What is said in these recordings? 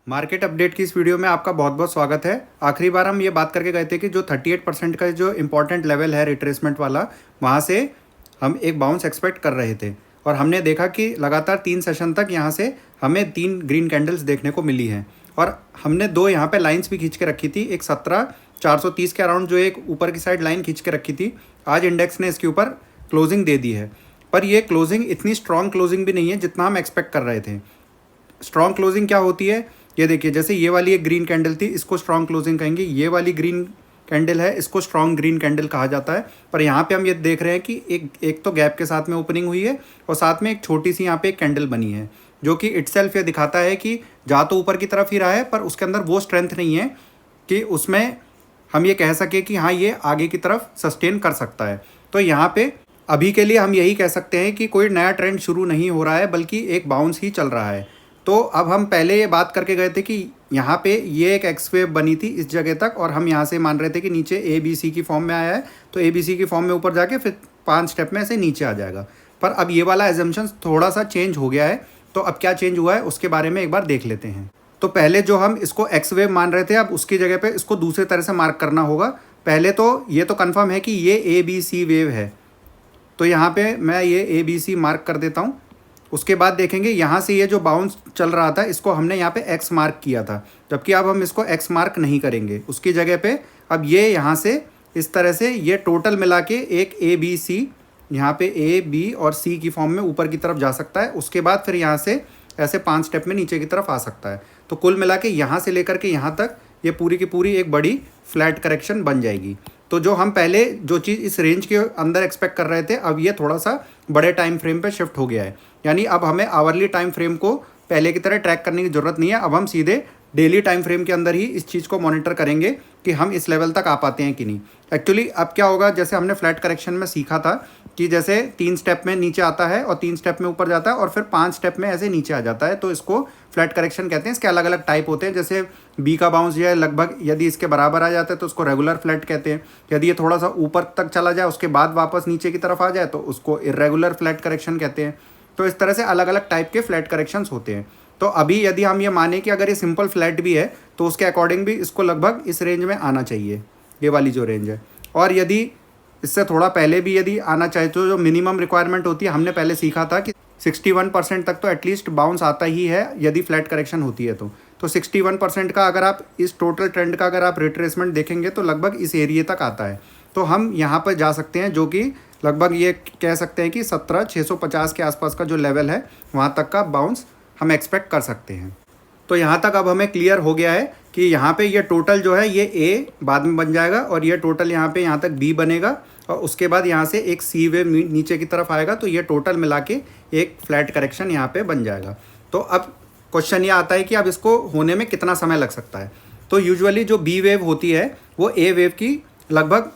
Market update की इस video में आपका बहुत बहुत स्वागत है। आखिरी बार हम ये बात करके गए थे कि जो 38% का जो इम्पोर्टेंट लेवल है रिट्रेसमेंट वाला, वहाँ से हम एक बाउंस एक्सपेक्ट कर रहे थे और हमने देखा कि लगातार 3 सेशन तक यहाँ से हमें 3 ग्रीन कैंडल्स देखने को मिली हैं और हमने 2 यहाँ पे लाइंस भी खींच के रखी थी। एक 17,430 के अराउंड जो एक ऊपर की साइड लाइन खींच के रखी थी। आज इंडेक्स ने इसके ऊपर क्लोजिंग दे दी है, पर ये क्लोजिंग इतनी स्ट्रॉन्ग क्लोजिंग भी नहीं है जितना हम एक्सपेक्ट कर रहे थे। स्ट्रॉन्ग क्लोजिंग क्या होती है, ये देखिए, जैसे ये वाली एक ग्रीन कैंडल थी, इसको स्ट्रॉन्ग क्लोजिंग कहेंगे। ये वाली ग्रीन कैंडल है, इसको स्ट्रॉन्ग ग्रीन कैंडल कहा जाता है। पर यहाँ पे हम ये देख रहे हैं कि एक तो गैप के साथ में ओपनिंग हुई है और साथ में एक छोटी सी यहाँ पे एक कैंडल बनी है, जो कि इटसेल्फ ये दिखाता है कि जा तो ऊपर की तरफ ही रहा है, पर उसके अंदर वो स्ट्रेंथ नहीं है कि उसमें हम ये कह सके कि हाँ ये आगे की तरफ सस्टेन कर सकता है। तो यहाँ पे अभी के लिए हम यही कह सकते हैं कि कोई नया ट्रेंड शुरू नहीं हो रहा है, बल्कि एक बाउंस ही चल रहा है। तो अब हम पहले ये बात करके गए थे कि यहाँ पे ये एक एक्स वेव बनी थी इस जगह तक, और हम यहाँ से मान रहे थे कि नीचे ए बी सी की फॉर्म में आया है, तो ए बी सी की फॉर्म में ऊपर जाके फिर 5 स्टेप में ऐसे नीचे आ जाएगा। पर अब ये वाला एजम्पशन थोड़ा सा चेंज हो गया है। तो अब क्या चेंज हुआ है उसके बारे में एक बार देख लेते हैं। तो पहले जो हम इसको एक्स वेव मान रहे थे, अब उसकी जगह पर इसको दूसरे तरह से मार्क करना होगा। पहले तो ये तो कन्फर्म है कि ये ए बी सी वेव है, तो यहाँ पर मैं ये ए बी सी मार्क कर देता हूँ। उसके बाद देखेंगे यहाँ से ये जो बाउंस चल रहा था, इसको हमने यहाँ पे एक्स मार्क किया था, जबकि अब हम इसको एक्स मार्क नहीं करेंगे। उसकी जगह पे अब ये यहाँ से इस तरह से ये टोटल मिला के एक ए बी सी, यहाँ पे ए बी और सी की फॉर्म में ऊपर की तरफ जा सकता है। उसके बाद फिर यहाँ से ऐसे 5 स्टेप में नीचे की तरफ आ सकता है। तो कुल मिला के यहाँ से लेकर के यहाँ तक ये पूरी की पूरी एक बड़ी फ्लैट करेक्शन बन जाएगी। तो जो हम पहले जो चीज़ इस रेंज के अंदर एक्सपेक्ट कर रहे थे, अब ये थोड़ा सा बड़े टाइम फ्रेम पे शिफ्ट हो गया है। यानी अब हमें आवरली टाइम फ्रेम को पहले की तरह ट्रैक करने की ज़रूरत नहीं है। अब हम सीधे डेली टाइम फ्रेम के अंदर ही इस चीज़ को मॉनिटर करेंगे कि हम इस लेवल तक आ पाते हैं कि नहीं। एक्चुअली अब क्या होगा, जैसे हमने फ्लैट करेक्शन में सीखा था कि जैसे 3 स्टेप में नीचे आता है और 3 स्टेप में ऊपर जाता है और फिर 5 स्टेप में ऐसे नीचे आ जाता है, तो इसको फ्लैट करेक्शन कहते हैं। इसके अलग अलग टाइप होते हैं। जैसे बी का बाउंस जो है लगभग यदि इसके बराबर आ जाता है तो उसको रेगुलर फ्लैट कहते हैं। यदि ये थोड़ा सा ऊपर तक चला जाए उसके बाद वापस नीचे की तरफ आ जाए तो उसको इर्रेगुलर फ्लैट करेक्शन कहते हैं। तो इस तरह से अलग अलग टाइप के फ्लैट करेक्शंस होते हैं। तो अभी यदि हम ये माने कि अगर ये सिंपल फ्लैट भी है तो उसके अकॉर्डिंग भी इसको लगभग इस रेंज में आना चाहिए, ये वाली जो रेंज है। और यदि इससे थोड़ा पहले भी यदि आना चाहे तो जो मिनिमम रिक्वायरमेंट होती है, हमने पहले सीखा था कि 61% तक तो एटलीस्ट बाउंस आता ही है यदि फ्लैट करेक्शन होती है। तो 61% का अगर आप इस टोटल ट्रेंड का अगर आप रिट्रेसमेंट देखेंगे तो लगभग इस एरिए तक आता है। तो हम यहाँ पर जा सकते हैं, जो कि लगभग ये कह सकते हैं कि 17,650 के आसपास का जो लेवल है वहाँ तक का बाउंस हम एक्सपेक्ट कर सकते हैं। तो यहाँ तक अब हमें क्लियर हो गया है कि यहाँ पे ये टोटल जो है ये ए बाद में बन जाएगा और ये टोटल यहाँ पे यहाँ तक बी बनेगा और उसके बाद यहाँ से एक सी वेव नीचे की तरफ आएगा। तो ये टोटल मिला के एक फ्लैट करेक्शन यहाँ पे बन जाएगा। तो अब क्वेश्चन ये आता है कि अब इसको होने में कितना समय लग सकता है। तो यूजुअली जो बी वेव होती है वो ए वेव की लगभग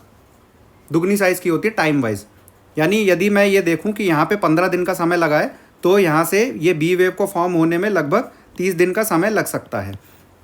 दुगनी साइज़ की होती है टाइम वाइज। यानी यदि मैं ये देखूँ कि यहाँ पे 15 दिन का समय लगा है, तो यहाँ से ये बी वेव को फॉर्म होने में लगभग 30 दिन का समय लग सकता है।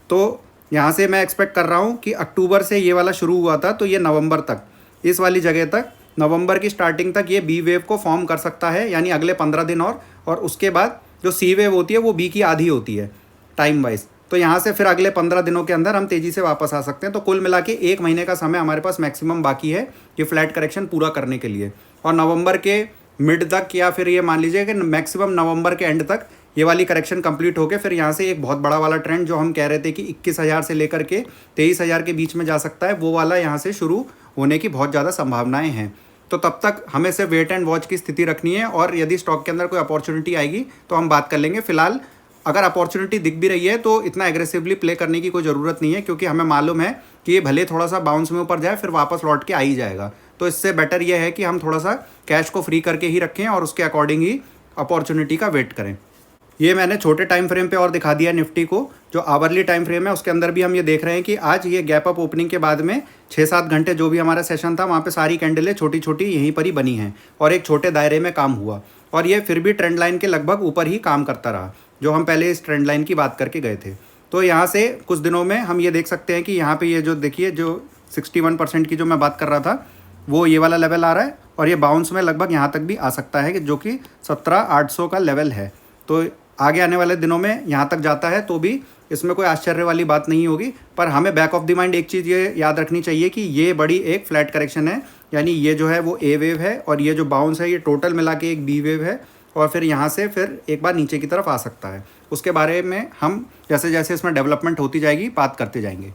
तो यहाँ से मैं एक्सपेक्ट कर रहा हूँ कि अक्टूबर से ये वाला शुरू हुआ था, तो ये नवंबर तक, इस वाली जगह तक, नवंबर की स्टार्टिंग तक ये बी वेव को फॉर्म कर सकता है, यानी अगले 15 दिन और उसके बाद जो सी वेव होती है वो बी की आधी होती है टाइम वाइज। तो यहाँ से फिर अगले 15 दिनों के अंदर हम तेज़ी से वापस आ सकते हैं। तो कुल मिला के 1 महीने का समय हमारे पास मैक्सिमम बाकी है ये फ्लैट करेक्शन पूरा करने के लिए। और नवंबर के मिड तक या फिर ये मान लीजिए कि मैक्सिमम नवंबर के एंड तक ये वाली करेक्शन कंप्लीट होकर फिर यहाँ से एक बहुत बड़ा वाला ट्रेंड जो हम कह रहे थे कि 21,000 से लेकर के 23,000 के बीच में जा सकता है, वो वाला यहाँ से शुरू होने की बहुत ज़्यादा संभावनाएं हैं। तो तब तक हमें सिर्फ वेट एंड वॉच की स्थिति रखनी है और यदि स्टॉक के अंदर कोई अपॉर्चुनिटी आएगी तो हम बात कर लेंगे। फिलहाल अगर अपॉर्चुनिटी दिख भी रही है तो इतना एग्रेसिवली प्ले करने की कोई ज़रूरत नहीं है, क्योंकि हमें मालूम है कि ये भले थोड़ा सा बाउंस में ऊपर जाए फिर वापस लौट के आ ही जाएगा। तो इससे बेटर ये है कि हम थोड़ा सा कैश को फ्री करके ही रखें और उसके अकॉर्डिंग ही अपॉर्चुनिटी का वेट करें। ये मैंने छोटे टाइम फ्रेम पे और दिखा दिया निफ्टी को। जो आवरली टाइम फ्रेम है उसके अंदर भी हम ये देख रहे हैं कि आज ये गैप अप ओपनिंग के बाद में 6-7 घंटे जो भी हमारा सेशन था वहाँ पे सारी कैंडलें छोटी छोटी यहीं पर ही बनी हैं और एक छोटे दायरे में काम हुआ और ये फिर भी ट्रेंड लाइन के लगभग ऊपर ही काम करता रहा, जो हम पहले इस ट्रेंड लाइन की बात करके गए थे। तो यहाँ से कुछ दिनों में हम ये देख सकते हैं कि यहाँ पर ये जो देखिए जो 61% की जो मैं बात कर रहा था वो ये वाला लेवल आ रहा है और ये बाउंस में लगभग यहाँ तक भी आ सकता है, जो कि 17,800 का लेवल है। तो आगे आने वाले दिनों में यहाँ तक जाता है तो भी इसमें कोई आश्चर्य वाली बात नहीं होगी। पर हमें बैक ऑफ द माइंड एक चीज़ ये याद रखनी चाहिए कि ये बड़ी एक फ्लैट करेक्शन है, यानी ये जो है वो ए वेव है और ये जो बाउंस है ये टोटल मिला के एक बी वेव है, और फिर यहाँ से फिर एक बार नीचे की तरफ आ सकता है। उसके बारे में हम जैसे जैसे इसमें डेवलपमेंट होती जाएगी बात करते जाएंगे।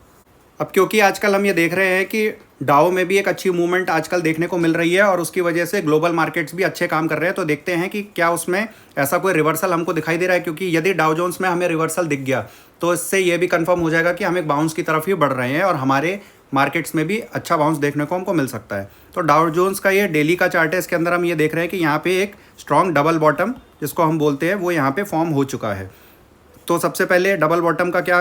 अब क्योंकि आजकल हम ये देख रहे हैं कि डाउ में भी एक अच्छी मूवमेंट आजकल देखने को मिल रही है और उसकी वजह से ग्लोबल मार्केट्स भी अच्छे काम कर रहे हैं, तो देखते हैं कि क्या उसमें ऐसा कोई रिवर्सल हमको दिखाई दे रहा है। क्योंकि यदि डाउ जोन्स में हमें रिवर्सल दिख गया तो इससे ये भी कंफर्म हो जाएगा कि हम एक बाउंस की तरफ ही बढ़ रहे हैं और हमारे मार्केट्स में भी अच्छा बाउंस देखने को हमको मिल सकता है। तो डाउ जोन्स का ये डेली का चार्ट है, इसके अंदर हम ये देख रहे हैं कि यहाँ पे एक स्ट्रॉन्ग डबल बॉटम जिसको हम बोलते हैं वो यहाँ पे फॉर्म हो चुका है। तो सबसे पहले डबल बॉटम का क्या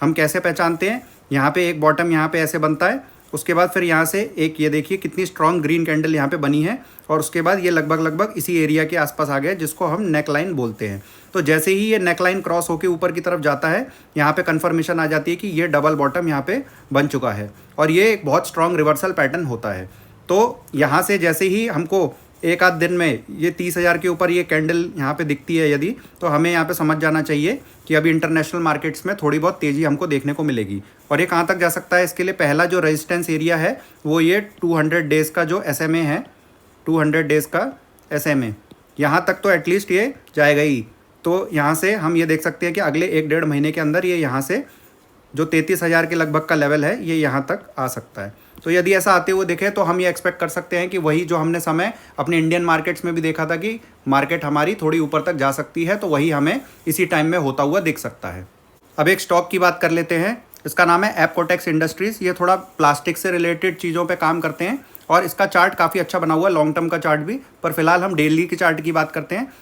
हम कैसे पहचानते हैं, यहाँ पे एक बॉटम यहाँ पे ऐसे बनता है, उसके बाद फिर यहाँ से एक ये देखिए कितनी स्ट्रॉन्ग ग्रीन कैंडल यहाँ पे बनी है, और उसके बाद ये लगभग इसी एरिया के आसपास आ गया जिसको हम नेक लाइन बोलते हैं। तो जैसे ही ये नेक लाइन क्रॉस होकर ऊपर की तरफ जाता है यहाँ पे कन्फर्मेशन आ जाती है कि ये डबल बॉटम यहाँ पे बन चुका है और ये एक बहुत स्ट्रॉन्ग रिवर्सल पैटर्न होता है। तो यहाँ से जैसे ही हमको एक आध दिन में ये 30,000 के ऊपर ये कैंडल यहाँ पे दिखती है यदि, तो हमें यहाँ पे समझ जाना चाहिए कि अभी इंटरनेशनल मार्केट्स में थोड़ी बहुत तेज़ी हमको देखने को मिलेगी। और ये कहाँ तक जा सकता है, इसके लिए पहला जो रेजिस्टेंस एरिया है वो ये 200 डेज़ का जो SMA है, 200 डेज़ का SMA, यहाँ तक तो एटलीस्ट ये जाएगा ही। तो यहाँ से हम ये देख सकते हैं कि अगले 1-1.5 महीने के अंदर ये यहाँ से जो 33,000 के लगभग का लेवल है ये यहाँ तक आ सकता है। तो यदि ऐसा आते हुए दिखे तो हम ये एक्सपेक्ट कर सकते हैं कि वही जो हमने समय अपने इंडियन मार्केट्स में भी देखा था कि मार्केट हमारी थोड़ी ऊपर तक जा सकती है, तो वही हमें इसी टाइम में होता हुआ दिख सकता है। अब एक स्टॉक की बात कर लेते हैं, इसका नाम है एपकोटेक्स इंडस्ट्रीज़। ये थोड़ा प्लास्टिक से रिलेटेड चीज़ों पर काम करते हैं और इसका चार्ट काफ़ी अच्छा बना हुआ है, लॉन्ग टर्म का चार्ट भी। पर फिलहाल हम डेली के चार्ट की बात करते हैं।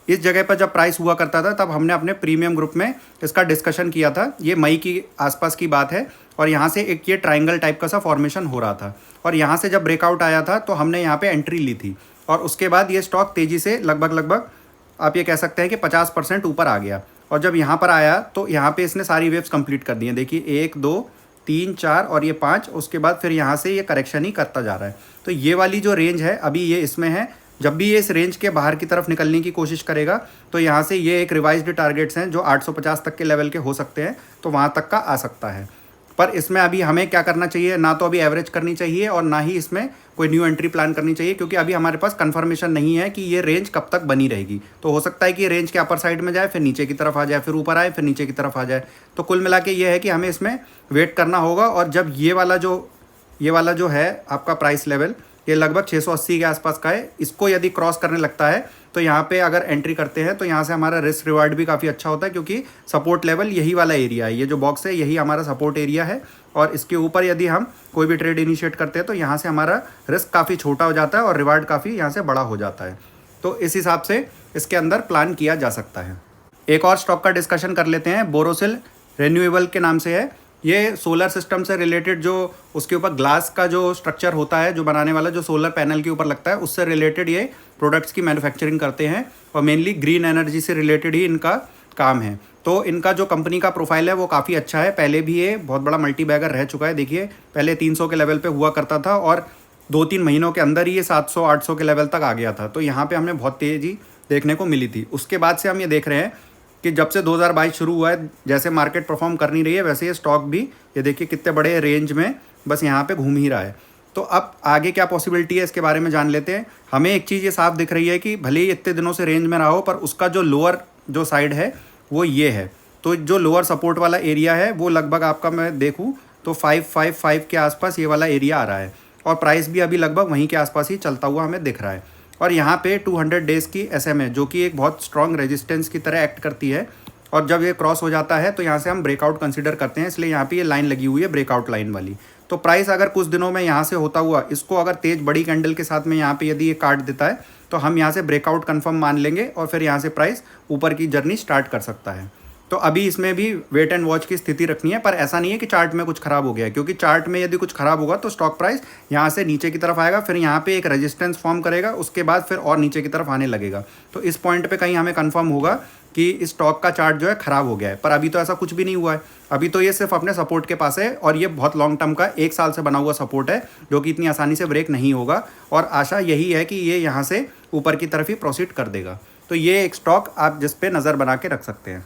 इस जगह पर जब प्राइस हुआ करता था तब हमने अपने प्रीमियम ग्रुप में इसका डिस्कशन किया था, ये मई की आसपास की बात है, और यहाँ से एक ये ट्रायंगल टाइप का सा फॉर्मेशन हो रहा था और यहाँ से जब ब्रेकआउट आया था तो हमने यहाँ पे एंट्री ली थी और उसके बाद ये स्टॉक तेज़ी से लगभग आप ये कह सकते हैं कि 50% ऊपर आ गया। और जब यहाँ पर आया तो यहाँ पे इसने सारी वेव्स कंप्लीट कर दी हैं, देखिए 1 2 3 4 और ये 5, उसके बाद फिर यहाँ से ये करेक्शन ही करता जा रहा है। तो ये वाली जो रेंज है अभी ये इसमें है, जब भी ये इस रेंज के बाहर की तरफ निकलने की कोशिश करेगा तो यहाँ से ये एक रिवाइज्ड टारगेट्स हैं जो 850 तक के लेवल के हो सकते हैं, तो वहाँ तक का आ सकता है। पर इसमें अभी हमें क्या करना चाहिए, ना तो अभी एवरेज करनी चाहिए और ना ही इसमें कोई न्यू एंट्री प्लान करनी चाहिए, क्योंकि अभी हमारे पास कंफर्मेशन नहीं है कि ये रेंज कब तक बनी रहेगी। तो हो सकता है कि ये रेंज के अपर साइड में जाए, फिर नीचे की तरफ आ जाए, फिर ऊपर आए, फिर नीचे की तरफ आ जाए। तो कुल मिला के ये है कि हमें इसमें वेट करना होगा। और जब ये वाला जो है आपका प्राइस लेवल ये लगभग 680 के आसपास का है, इसको यदि क्रॉस करने लगता है तो यहाँ पे अगर एंट्री करते हैं तो यहाँ से हमारा रिस्क रिवार्ड भी काफ़ी अच्छा होता है, क्योंकि सपोर्ट लेवल यही वाला एरिया है, ये जो बॉक्स है यही हमारा सपोर्ट एरिया है। और इसके ऊपर यदि हम कोई भी ट्रेड इनिशिएट करते हैं तो यहाँ से हमारा रिस्क काफ़ी छोटा हो जाता है और रिवार्ड काफ़ी यहाँ से बड़ा हो जाता है। तो इस हिसाब से इसके अंदर प्लान किया जा सकता है। एक और स्टॉक का डिस्कशन कर लेते हैं, बोरोसिल रिन्यूएबल के नाम से है। ये सोलर सिस्टम से रिलेटेड जो उसके ऊपर ग्लास का जो स्ट्रक्चर होता है जो बनाने वाला, जो सोलर पैनल के ऊपर लगता है, उससे रिलेटेड ये प्रोडक्ट्स की मैन्युफैक्चरिंग करते हैं और मेनली ग्रीन एनर्जी से रिलेटेड ही इनका काम है। तो इनका जो कंपनी का प्रोफाइल है वो काफ़ी अच्छा है। पहले भी ये बहुत बड़ा मल्टी बैगर रह चुका है, देखिए पहले 300 के लेवल पे हुआ करता था और 2-3 महीनों के अंदर ही ये 700-800 के लेवल तक आ गया था। तो यहाँ पे हमें बहुत तेज़ी देखने को मिली थी। उसके बाद से हम ये देख रहे हैं कि जब से 2022 शुरू हुआ है, जैसे मार्केट परफॉर्म कर नहीं रही है वैसे ये स्टॉक भी ये देखिए कितने बड़े रेंज में बस यहाँ पे घूम ही रहा है। तो अब आगे क्या पॉसिबिलिटी है इसके बारे में जान लेते हैं। हमें एक चीज़ ये साफ दिख रही है कि भले ही इतने दिनों से रेंज में रहा हो, पर उसका जो लोअर जो साइड है वो ये है। तो जो लोअर सपोर्ट वाला एरिया है वो लगभग आपका मैं देखूँ तो 555 के आसपास ये वाला एरिया आ रहा है और प्राइस भी अभी लगभग वहीं के आसपास ही चलता हुआ हमें दिख रहा है। और यहाँ पे 200 डेज़ की SMA जो कि एक बहुत स्ट्रॉन्ग रेजिस्टेंस की तरह एक्ट करती है, और जब ये क्रॉस हो जाता है तो यहाँ से हम ब्रेकआउट कंसीडर करते हैं, इसलिए यहाँ पे ये लाइन लगी हुई है ब्रेकआउट लाइन वाली। तो प्राइस अगर कुछ दिनों में यहाँ से होता हुआ इसको अगर तेज़ बड़ी कैंडल के साथ में यहाँ पे यदि ये काट देता है तो हम यहाँ से ब्रेकआउट कंफर्म मान लेंगे और फिर यहाँ से प्राइस ऊपर की जर्नी स्टार्ट कर सकता है। तो अभी इसमें भी वेट एंड वॉच की स्थिति रखनी है, पर ऐसा नहीं है कि चार्ट में कुछ खराब हो गया है, क्योंकि चार्ट में यदि कुछ खराब होगा तो स्टॉक प्राइस यहाँ से नीचे की तरफ आएगा, फिर यहाँ पे एक रेजिस्टेंस फॉर्म करेगा, उसके बाद फिर और नीचे की तरफ आने लगेगा। तो इस पॉइंट पे कहीं हमें कंफर्म होगा कि इस स्टॉक का चार्ट जो है ख़राब हो गया है, पर अभी तो ऐसा कुछ भी नहीं हुआ है। अभी तो ये सिर्फ अपने सपोर्ट के पास है और ये बहुत लॉन्ग टर्म का 1 साल से बना हुआ सपोर्ट है जो कि इतनी आसानी से ब्रेक नहीं होगा, और आशा यही है कि ये यहाँ से ऊपर की तरफ ही प्रोसीड कर देगा। तो ये एक स्टॉक आप जिस पे नज़र बना के रख सकते हैं।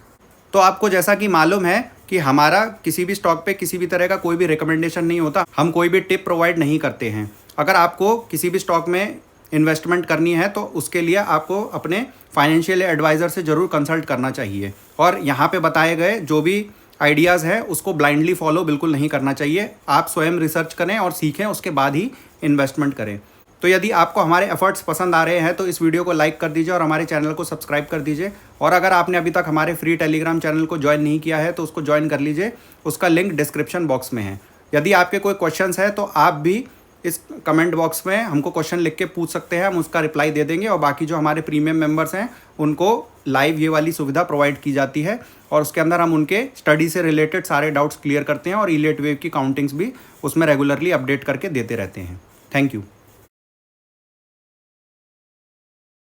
तो आपको जैसा कि मालूम है कि हमारा किसी भी स्टॉक पे किसी भी तरह का कोई भी रिकमेंडेशन नहीं होता, हम कोई भी टिप प्रोवाइड नहीं करते हैं। अगर आपको किसी भी स्टॉक में इन्वेस्टमेंट करनी है तो उसके लिए आपको अपने फाइनेंशियल एडवाइज़र से ज़रूर कंसल्ट करना चाहिए। और यहाँ पे बताए गए जो भी आइडियाज़ है उसको ब्लाइंडली फॉलो बिल्कुल नहीं करना चाहिए। आप स्वयं रिसर्च करें और सीखें, उसके बाद ही इन्वेस्टमेंट करें। तो यदि आपको हमारे एफर्ट्स पसंद आ रहे हैं तो इस वीडियो को लाइक कर दीजिए और हमारे चैनल को सब्सक्राइब कर दीजिए। और अगर आपने अभी तक हमारे फ्री टेलीग्राम चैनल को ज्वाइन नहीं किया है तो उसको ज्वाइन कर लीजिए, उसका लिंक डिस्क्रिप्शन बॉक्स में है। यदि आपके कोई क्वेश्चंस है तो आप भी इस कमेंट बॉक्स में हमको क्वेश्चन लिख के पूछ सकते हैं, हम उसका रिप्लाई दे देंगे। और बाकी जो हमारे प्रीमियम मेंबर्स हैं उनको लाइव ये वाली सुविधा प्रोवाइड की जाती है और उसके अंदर हम उनके स्टडी से रिलेटेड सारे डाउट्स क्लियर करते हैं और इलीट वेव की काउंटिंग्स भी उसमें रेगुलरली अपडेट करके देते रहते हैं। Thank you.